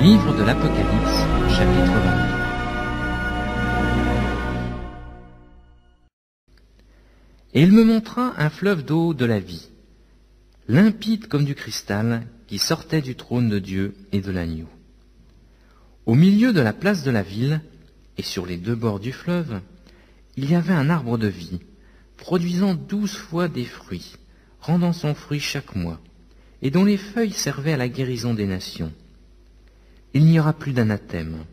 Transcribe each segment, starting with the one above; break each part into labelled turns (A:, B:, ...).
A: Livre de l'Apocalypse, chapitre 22. Et il me montra un fleuve d'eau de la vie, limpide comme du cristal, qui sortait du trône de Dieu et de l'agneau. Au milieu de la place de la ville, et sur les deux bords du fleuve, il y avait un arbre de vie, produisant 12 fois des fruits, rendant son fruit chaque mois, et dont les feuilles servaient à la guérison des nations. Il n'y aura plus d'anathème.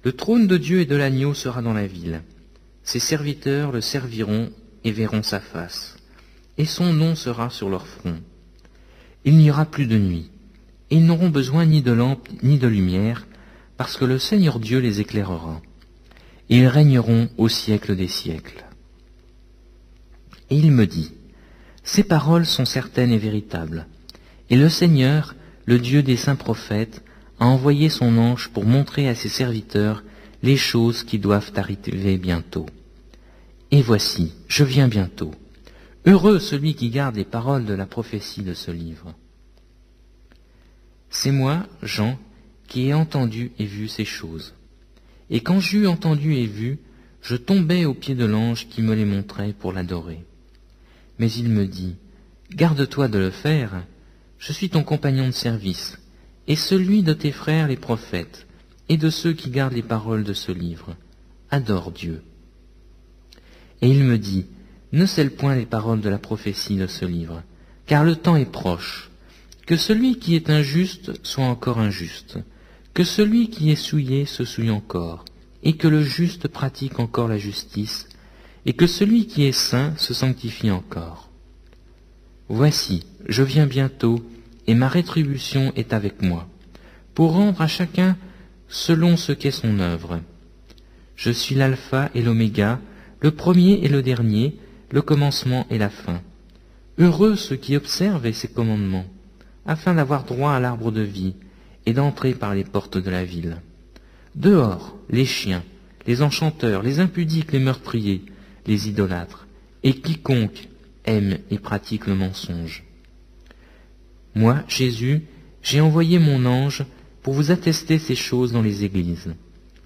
A: Le trône de Dieu et de l'agneau sera dans la ville. Ses serviteurs le serviront et verront sa face, et son nom sera sur leur front. Il n'y aura plus de nuit, et ils n'auront besoin ni de lampe ni de lumière, parce que le Seigneur Dieu les éclairera. Et ils régneront au siècle des siècles. Et il me dit, ces paroles sont certaines et véritables. Et le Seigneur, le Dieu des saints prophètes, a envoyé son ange pour montrer à ses serviteurs les choses qui doivent arriver bientôt. Et voici, je viens bientôt. Heureux celui qui garde les paroles de la prophétie de ce livre. C'est moi, Jean, qui ai entendu et vu ces choses. Et quand j'eus entendu et vu, je tombai aux pieds de l'ange qui me les montrait pour l'adorer. Mais il me dit, garde-toi de le faire, je suis ton compagnon de service, et celui de tes frères les prophètes, et de ceux qui gardent les paroles de ce livre. Adore Dieu. Et il me dit, ne scelle point les paroles de la prophétie de ce livre, car le temps est proche. Que celui qui est injuste soit encore injuste, que celui qui est souillé se souille encore, et que le juste pratique encore la justice, et que celui qui est saint se sanctifie encore. Voici, je viens bientôt, et ma rétribution est avec moi, pour rendre à chacun selon ce qu'est son œuvre. Je suis l'alpha et l'oméga, le premier et le dernier, le commencement et la fin. Heureux ceux qui observent ces commandements, afin d'avoir droit à l'arbre de vie, et d'entrer par les portes de la ville. Dehors, les chiens, les enchanteurs, les impudiques, les meurtriers, les idolâtres, et quiconque aime et pratique le mensonge. Moi, Jésus, j'ai envoyé mon ange pour vous attester ces choses dans les églises.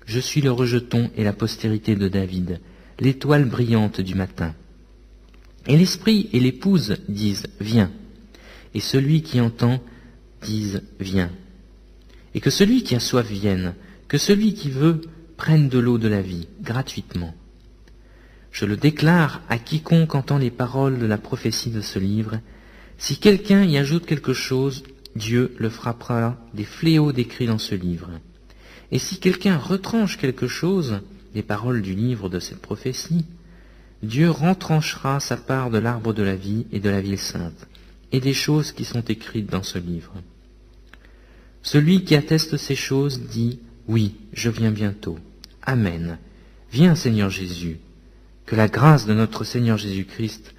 A: Je suis le rejeton et la postérité de David, l'étoile brillante du matin. Et l'esprit et l'épouse disent « Viens », et celui qui entend dise « Viens ». Et que celui qui a soif vienne, que celui qui veut prenne de l'eau de la vie, gratuitement. Je le déclare à quiconque entend les paroles de la prophétie de ce livre. Si quelqu'un y ajoute quelque chose, Dieu le frappera des fléaux décrits dans ce livre. Et si quelqu'un retranche quelque chose, des paroles du livre de cette prophétie, Dieu retranchera sa part de l'arbre de la vie et de la ville sainte, et des choses qui sont écrites dans ce livre. Celui qui atteste ces choses dit, oui, je viens bientôt. Amen. Viens, Seigneur Jésus. Que la grâce de notre Seigneur Jésus-Christ